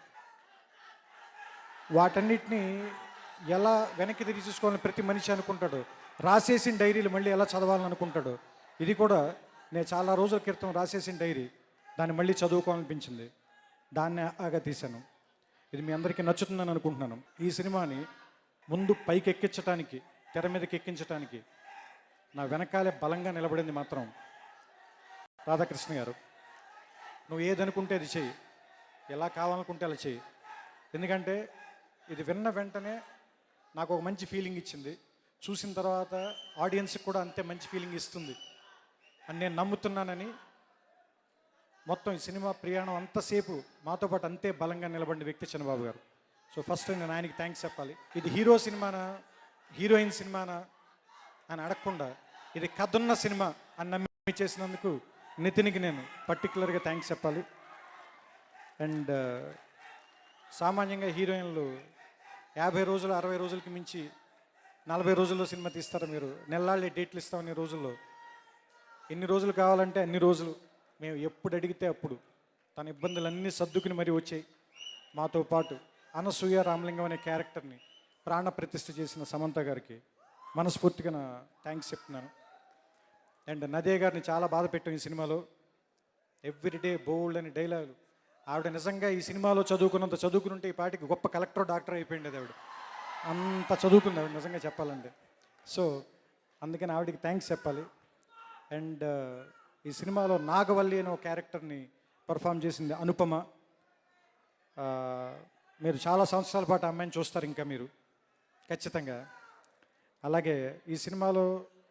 వాటన్నిటినీ ఎలా వెనక్కి తిరిగి చూసుకోవాలని ప్రతి మనిషి అనుకుంటాడు. రాసేసిన డైరీలు మళ్ళీ ఎలా చదవాలని అనుకుంటాడు. ఇది కూడా నేను చాలా రోజుల క్రితం రాసేసిన డైరీ, దాన్ని మళ్ళీ చదువుకోవాలనిపించింది, దాన్ని ఆగా తీశాను. ఇది మీ అందరికీ నచ్చుతుందని అనుకుంటున్నాను. ఈ సినిమాని ముందు పైకి ఎక్కించడానికి, తెర మీదకి ఎక్కించడానికి నా వెనకాలే బలంగా నిలబడింది మాత్రం రాధాకృష్ణ గారు. నువ్వు ఏదనుకుంటే అది చెయ్యి, ఎలా కావాలనుకుంటే అలా చెయ్యి. ఎందుకంటే ఇది విన్న వెంటనే నాకు ఒక మంచి ఫీలింగ్ ఇచ్చింది. చూసిన తర్వాత ఆడియన్స్కి కూడా అంతే మంచి ఫీలింగ్ ఇస్తుంది అని నేను నమ్ముతున్నానని మొత్తం ఈ సినిమా ప్రయాణం అంతసేపు మాతో పాటు అంతే బలంగా నిలబడిన వ్యక్తి చంద్రబాబు గారు. సో ఫస్ట్ నేను ఆయనకి థ్యాంక్స్ చెప్పాలి. ఇది హీరో సినిమానా, హీరోయిన్ సినిమానా అని అడగకుండా ఇది కథున్న సినిమా అని నమ్మి చేసినందుకు నితిన్కి నేను పర్టికులర్గా థ్యాంక్స్ చెప్పాలి. అండ్ సామాన్యంగా హీరోయిన్లు 50 రోజులు 60 రోజులకి మించి 40 రోజుల్లో సినిమా తీస్తారు. మీరు నెలలాళ్ళే డేట్లు ఇస్తామని రోజుల్లో ఎన్ని రోజులు కావాలంటే అన్ని రోజులు మేము ఎప్పుడు అడిగితే అప్పుడు తన ఇబ్బందులన్నీ సర్దుకుని మరీ వచ్చాయి. మాతో పాటు అనసూయ రామలింగం అనే క్యారెక్టర్ని ప్రాణ ప్రతిష్ఠ చేసిన సమంత గారికి మనస్ఫూర్తిగా నా థ్యాంక్స్ చెప్తున్నాను. అండ్ నదే గారిని చాలా బాధ పెట్టాం ఈ సినిమాలో. ఎవ్రీడే బోల్డ్ అని డైలాగులు. ఆవిడ నిజంగా ఈ సినిమాలో చదువుకున్నంత చదువుకుని ఉంటే ఈ పాటికి గొప్ప కలెక్టర్ డాక్టర్ అయిపోయింది ఆవిడ. అంత చదువుకుంది ఆవిడ నిజంగా చెప్పాలంటే. సో అందుకని ఆవిడకి థ్యాంక్స్ చెప్పాలి. అండ్ ఈ సినిమాలో నాగవల్లి అనే ఒక క్యారెక్టర్ని పర్ఫామ్ చేసింది అనుపమ. మీరు చాలా సంవత్సరాల పాటు అమ్మాయిని చూస్తారు ఇంకా మీరు ఖచ్చితంగా. అలాగే ఈ సినిమాలో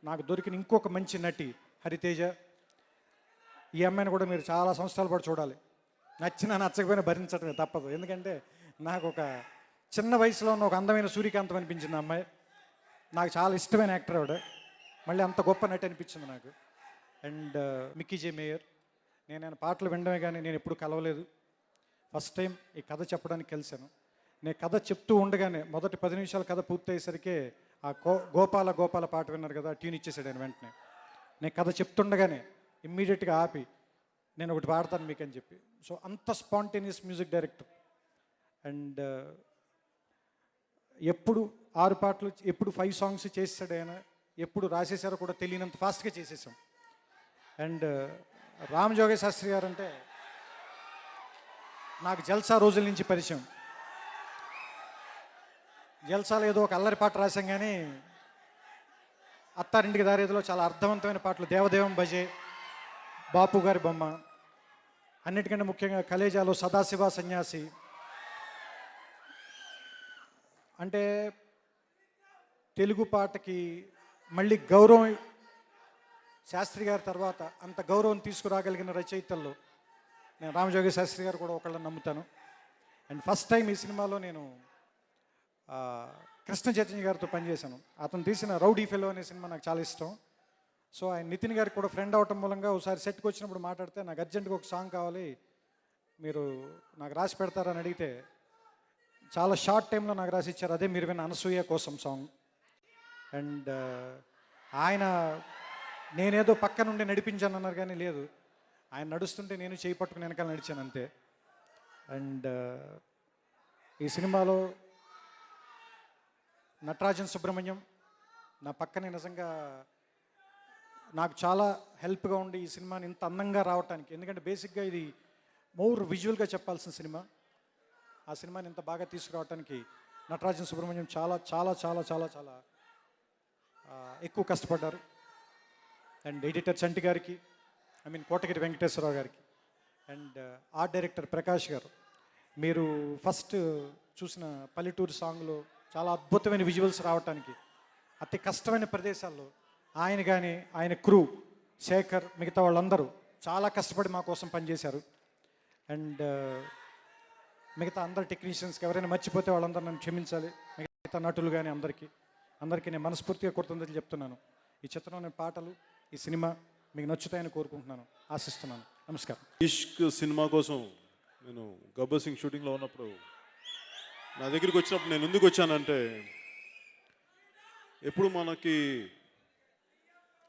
నాకు దొరికిన ఇంకొక మంచి నటి హరితేజ. ఈ అమ్మాయిని కూడా మీరు చాలా సంవత్సరాల పాటు చూడాలి. నచ్చినా నచ్చకపోయినా భరించడమే తప్పదు. ఎందుకంటే నాకు ఒక చిన్న వయసులో ఉన్న ఒక అందమైన సూర్యకాంతం అనిపించింది అమ్మాయి. నాకు చాలా ఇష్టమైన యాక్టర్ ఆవిడ. మళ్ళీ అంత గొప్ప నటి అనిపించింది నాకు. And Mickey J mayor. నేను ఆయన పాటలు వినడమే కానీ నేను ఎప్పుడు కలవలేదు. ఫస్ట్ టైం ఈ కథ చెప్పడానికి కలిశాను. నేను కథ చెప్తూ ఉండగానే మొదటి 10 నిమిషాల కథ పూర్తయ్యేసరికి ఆ గోపాల గోపాల పాట విన్నారు కదా, ట్యూన్ ఇచ్చేసాడు ఆయన వెంటనే. నేను కథ చెప్తుండగానే ఇమ్మీడియట్గా ఆపి నేను ఒకటి పాడతాను మీకు అని చెప్పి. సో అంత స్పాంటేనియస్ మ్యూజిక్ డైరెక్టర్. అండ్ ఎప్పుడు 6 పాటలు, ఎప్పుడు 5 సాంగ్స్ చేసాడు ఆయన, ఎప్పుడు రాసేసారో కూడా తెలియనంత ఫాస్ట్గా చేసేసాం. అండ్ రామ్ జోగయ్య శాస్త్రి గారు అంటే నాకు జల్సా రోజుల నుంచి పరిచయం. జల్సాలో ఏదో ఒక అల్లరి పాట రాసాం, కానీ అత్తారింటికి దారేదిలో చాలా అర్థవంతమైన పాటలు, దేవదేవం భజే, బాపు గారి బొమ్మ, అన్నిటికంటే ముఖ్యంగా కలేజాలో సదాశివ సన్యాసి. అంటే తెలుగు పాటకి మళ్ళీ గౌరవం, శాస్త్రి గారి తర్వాత అంత గౌరవం తీసుకురాగలిగిన రచయితల్లో నేను రామజోగి శాస్త్రి గారు కూడా ఒకళ్ళని నమ్ముతాను. అండ్ ఫస్ట్ టైం ఈ సినిమాలో నేను కృష్ణ చైతన్య గారితో పనిచేశాను. అతను తీసిన రౌడీ ఫెలో అనే సినిమా నాకు చాలా ఇష్టం. సో ఆయన నితిన్ గారికి కూడా ఫ్రెండ్ అవటం మూలంగా ఒకసారి సెట్కి వచ్చినప్పుడు మాట్లాడితే, నాకు అర్జెంటుగా ఒక సాంగ్ కావాలి, మీరు నాకు రాసి పెడతారని అడిగితే చాలా షార్ట్ టైంలో నాకు రాసి ఇచ్చారు. అదే మీరు విన్న అనసూయ కోసం సాంగ్. అండ్ ఆయన నేనేదో పక్క నుండి నడిపించాను అన్నారు, కానీ లేదు, ఆయన నడుస్తుంటే నేను చేయి పట్టుకుని వెనకాల నడిచాను అంతే. అండ్ ఈ సినిమాలో నటరాజన్ సుబ్రహ్మణ్యం నా పక్కనే నిజంగా నాకు చాలా హెల్ప్గా ఉండి ఈ సినిమాని ఇంత అందంగా రావటానికి. ఎందుకంటే బేసిక్గా ఇది మోర్ విజువల్గా చెప్పాల్సిన సినిమా. ఆ సినిమాని ఇంత బాగా తీసుకురావడానికి నటరాజన్ సుబ్రహ్మణ్యం చాలా చాలా చాలా చాలా చాలా ఎక్కువ కష్టపడ్డారు. అండ్ ఎడిటర్ చంటి గారికి, కోటగిరి వెంకటేశ్వరరావు గారికి, అండ్ ఆర్ట్ డైరెక్టర్ ప్రకాష్ గారు. మీరు ఫస్ట్ చూసిన పల్లెటూరు సాంగ్లో చాలా అద్భుతమైన విజువల్స్ రావటానికి అతి కష్టమైన ప్రదేశాల్లో ఆయన కానీ ఆయన క్రూ శేఖర్ మిగతా వాళ్ళందరూ చాలా కష్టపడి మా కోసం పనిచేశారు. అండ్ మిగతా అందరు టెక్నీషియన్స్కి ఎవరైనా మర్చిపోతే వాళ్ళందరూ నన్ను క్షమించాలి. మిగతా నటులు కానీ అందరికీ నేను మనస్ఫూర్తిగా కృతజ్ఞతలు చెప్తున్నాను. ఈ చిత్రంలోని పాటలు, ఈ సినిమా మీకు నచ్చుతాయని కోరుకుంటున్నాను, ఆశిస్తున్నాను. నమస్కారం. ఇష్క్ సినిమా కోసం నేను గబ్బర్ సింగ్ షూటింగ్లో ఉన్నప్పుడు నా దగ్గరికి వచ్చినప్పుడు నేను ఎందుకు వచ్చానంటే, ఎప్పుడు మనకి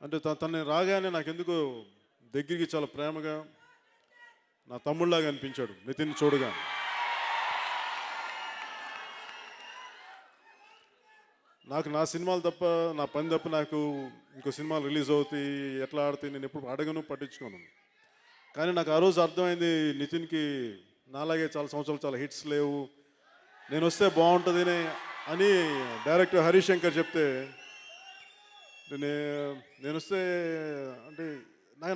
అంటే తనని రాగానే నాకెందుకో దగ్గరికి చాలా ప్రేమగా నా తమ్ముళ్ళలాగా అనిపించాడు నితిన్ చూడగా. నాకు నా సినిమాలు తప్ప, నా పని తప్ప నాకు ఇంకో సినిమాలు రిలీజ్ అవుతాయి, ఎట్లా ఆడితే నేను ఎప్పుడు అడగను, పట్టించుకోను. కానీ నాకు ఆ రోజు అర్థమైంది, నితిన్కి నాలాగే చాలా సంవత్సరాలు చాలా హిట్స్ లేవు, నేను వస్తే బాగుంటుంది అని డైరెక్టర్ హరీష్ శంకర్ చెప్తే, నేను వస్తే అంటే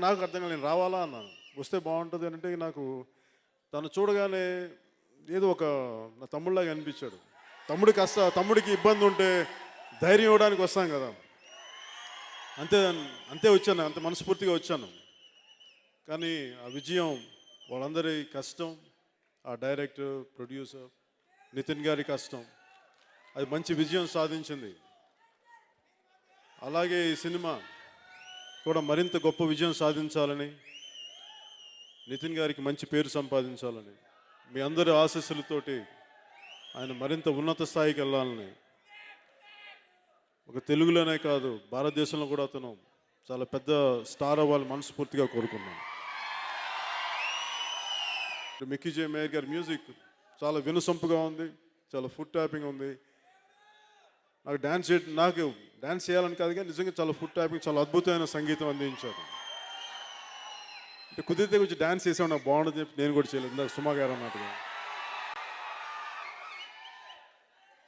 నాకు అర్థం కాదు, నేను రావాలా అన్నాను. వస్తే బాగుంటుంది అంటే నాకు తను చూడగానే ఏదో ఒక నా తమ్ముళ్ళలాగా అనిపించాడు. తమ్ముడికి ఇబ్బంది ఉంటే ధైర్యం ఇవ్వడానికి వస్తాం కదా, అంతే వచ్చాను, అంత మనస్ఫూర్తిగా వచ్చాను. కానీ ఆ విజయం వాళ్ళందరి కష్టం, ఆ డైరెక్టర్, ప్రొడ్యూసర్ నితిన్ గారి కష్టం, అది మంచి విజయం సాధించింది. అలాగే ఈ సినిమా కూడా మరింత గొప్ప విజయం సాధించాలని, నితిన్ గారికి మంచి పేరు సంపాదించాలని, మీ అందరి ఆశీస్సులతోటి ఆయన మరింత ఉన్నత స్థాయికి వెళ్ళాలని, ఒక తెలుగులోనే కాదు భారతదేశంలో కూడా అతను చాలా పెద్ద స్టార్ అవ్వాలని మనస్ఫూర్తిగా కోరుకున్నాను. మిక్కీ జే మేయర్ గారి మ్యూజిక్ చాలా వినసొంపుగా ఉంది, చాలా ఫుడ్ ట్యాపింగ్ ఉంది. నాకు డ్యాన్స్ చేయాలని కాదు, కానీ నిజంగా చాలా ఫుడ్ ట్యాపింగ్, చాలా అద్భుతమైన సంగీతం అందించారు. అంటే కుదిరితే కొంచెం డ్యాన్స్ చేసాము, నాకు బాగుంటుంది చెప్పి నేను కూడా చేయలేదు, ఇందాక సుమా గారు అన్నట్టుగా.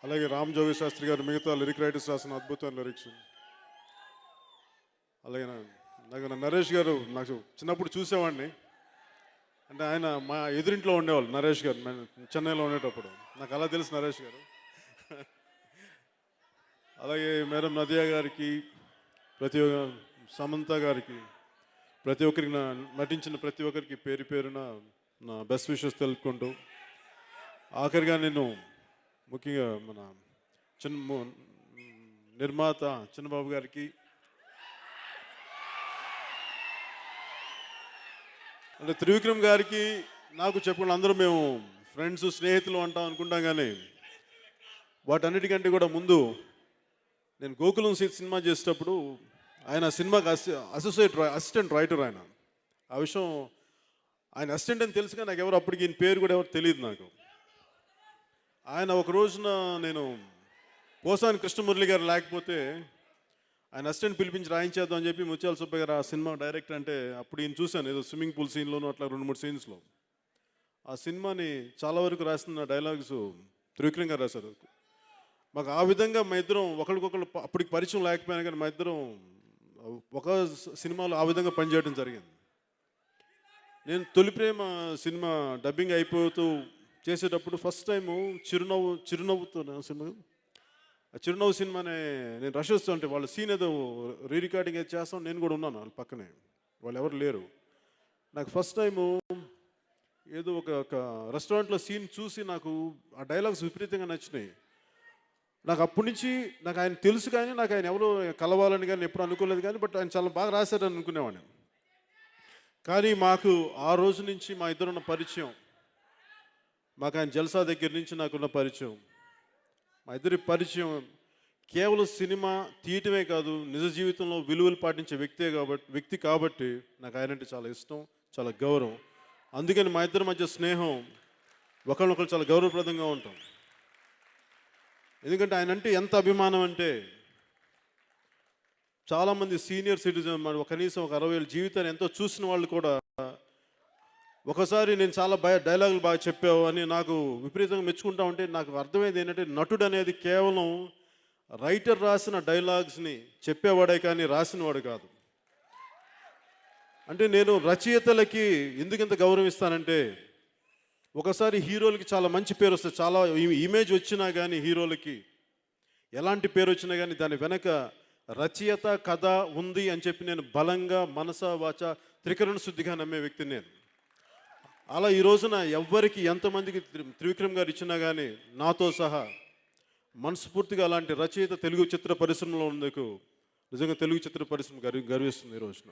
అలాగే రామ్ జోగి శాస్త్రి గారు మిగతా లిరిక్ రైటర్స్ రాసిన అద్భుతమైన లిరిక్స్. అలాగే నాకు నరేష్ గారు, నాకు చిన్నప్పుడు చూసేవాడిని, అంటే ఆయన మా ఎదురింట్లో ఉండేవాళ్ళు నరేష్ గారు, చెన్నైలో ఉండేటప్పుడు నాకు అలా తెలుసు నరేష్ గారు. అలాగే మేడం నదియా గారికి, సమంత గారికి, ప్రతి ఒక్కరికి నటించిన ప్రతి ఒక్కరికి పేరు పేరున నా బెస్ట్ విషెస్ తెలుపుకుంటూ, ఆఖరిగా నేను ముఖ్యంగా మన నిర్మాత చిన్నబాబు గారికి, అంటే త్రివిక్రమ్ గారికి నాకు చెప్పుకున్న అందరూ మేము ఫ్రెండ్స్, స్నేహితులు అంటాం అనుకుంటాం, కానీ వాటన్నిటికంటే కూడా ముందు నేను గోకులం సీత సినిమా చేసేటప్పుడు ఆయన సినిమాకి అసిస్టెంట్ రైటర్ ఆయన. ఆ విషయం ఆయన అసిస్టెంట్ అని తెలుసుగా నాకు ఎవరు అప్పటికి ఈయన పేరు కూడా ఎవరు తెలియదు నాకు. ఆయన ఒక రోజున నేను పోసాని కృష్ణమురళి గారు లేకపోతే ఆయన అసిస్టెంట్ పిలిపించి రాయించేద్దాం అని చెప్పి ముత్యాల సుబ్బయ్య గారు ఆ సినిమా డైరెక్టర్ అంటే అప్పుడు ఈయన చూశాను ఏదో స్విమ్మింగ్ పూల్ సీన్లోనూ అట్లా 2-3 సీన్స్లో. ఆ సినిమాని చాలా వరకు రాసిన డైలాగ్స్ త్రివిక్రమ్ గారు రాశారు. మాకు ఆ విధంగా మా ఇద్దరం ఒకరికొకరు అప్పటికి పరిచయం లేకపోయినా కానీ మా ఇద్దరం ఒక సినిమాలో ఆ విధంగా పనిచేయడం జరిగింది. నేను తొలి ప్రేమ సినిమా డబ్బింగ్ అయిపోతూ చేసేటప్పుడు ఫస్ట్ టైము చిరునవ్వుతో సినిమా ఆ చిరునవ్వు సినిమానే నేను రష్ వస్తుంటే వాళ్ళ సీన్ ఏదో రీ రికార్డింగ్ ఏదో చేస్తాం, నేను కూడా ఉన్నాను వాళ్ళ పక్కనే, వాళ్ళు ఎవరు లేరు. నాకు ఫస్ట్ టైము ఏదో ఒక రెస్టారెంట్లో సీన్ చూసి నాకు ఆ డైలాగ్స్ విపరీతంగా నచ్చినాయి. నాకు అప్పటి నుంచి నాకు ఆయన తెలుసు కానీ నాకు ఆయన ఎవరో కలవాలని కానీ ఎప్పుడు అనుకోలేదు కానీ బట్ ఆయన చాలా బాగా రాశారని అనుకునేవాడిని. కానీ మాకు ఆ రోజు నుంచి మా ఇద్దరున్న పరిచయం, మాకు ఆయన జల్సా దగ్గర నుంచి నాకున్న పరిచయం, మా ఇద్దరి పరిచయం కేవలం సినిమా తీయటమే కాదు నిజ జీవితంలో విలువలు పాటించే వ్యక్తి కాబట్టి నాకు ఆయనంటే చాలా ఇష్టం, చాలా గౌరవం. అందుకని మా ఇద్దరి మధ్య స్నేహం ఒకరినొకరు చాలా గౌరవప్రదంగా ఉంటాం. ఎందుకంటే ఆయన అంటే ఎంత అభిమానం అంటే చాలామంది సీనియర్ సిటిజన్ కనీసం ఒక 60 ఏళ్ళ జీవితాన్ని ఎంతో చూసిన వాళ్ళు కూడా ఒకసారి నేను చాలా డైలాగులు బాగా చెప్పావు అని నాకు విపరీతంగా మెచ్చుకుంటా ఉంటే నాకు అర్థమైంది ఏంటంటే నటుడు అనేది కేవలం రైటర్ రాసిన డైలాగ్స్ని చెప్పేవాడే కానీ రాసినవాడు కాదు. అంటే నేను రచయితలకి ఎందుకు ఇంత గౌరవం ఇస్తానంటే ఒకసారి హీరోలకి చాలా మంచి పేరు వస్తుంది, చాలా ఇమేజ్ వచ్చినా కానీ హీరోలకి ఎలాంటి పేరు వచ్చినా కానీ దాని వెనక రచయిత కథ ఉంది అని చెప్పి నేను బలంగా మనస వాచ త్రికరణ శుద్ధిగా నమ్మే వ్యక్తిని నేను. అలా ఈ రోజున ఎవ్వరికి ఎంతమందికి త్రివిక్రమ్ గారు ఇచ్చినా కానీ నాతో సహా మనస్ఫూర్తిగా అలాంటి రచయిత తెలుగు చిత్ర పరిశ్రమలో ఉన్నందుకు నిజంగా తెలుగు చిత్ర పరిశ్రమ గర్విస్తుంది ఈ రోజున.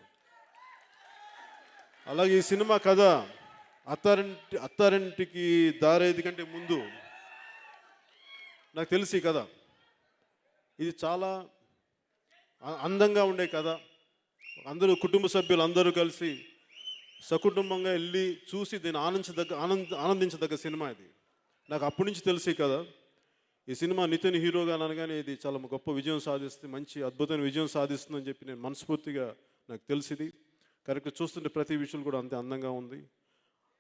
అలాగే ఈ సినిమా కథ అత్తారింటికి దారేది కంటే ముందు నాకు తెలిసి కథ ఇది చాలా అందంగా ఉండే కథ. అందరూ కుటుంబ సభ్యులు అందరూ కలిసి సకుటుంబంగా వెళ్ళి చూసి దీన్ని ఆనందించదగ్గ సినిమా ఇది. నాకు అప్పటి నుంచి తెలిసి కదా ఈ సినిమా నితిన్ హీరోగా అనగానే ఇది చాలా గొప్ప విజయం సాధిస్తుంది, మంచి అద్భుతమైన విజయం సాధిస్తుందని చెప్పి నేను మనస్ఫూర్తిగా నాకు తెలిసింది. కరెక్ట్ చూస్తుంటే ప్రతి విషయం కూడా అంతే అందంగా ఉంది.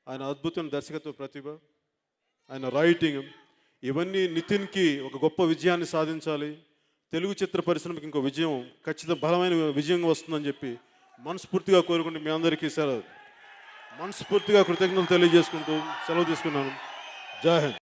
ఆయన అద్భుతమైన దర్శకత్వ ప్రతిభ, ఆయన రైటింగ్ ఇవన్నీ నితిన్కి ఒక గొప్ప విజయాన్ని సాధించాలి, తెలుగు చిత్ర పరిశ్రమకి ఇంకో విజయం ఖచ్చితంగా బలమైన విజయంగా వస్తుందని చెప్పి మనస్ఫూర్తిగా కోరుకుంటూ మీ అందరికీ మనస్ఫూర్తిగా కృతజ్ఞతలు తెలియజేసుకుంటూ సెలవు తీసుకున్నాను. జై హింద్.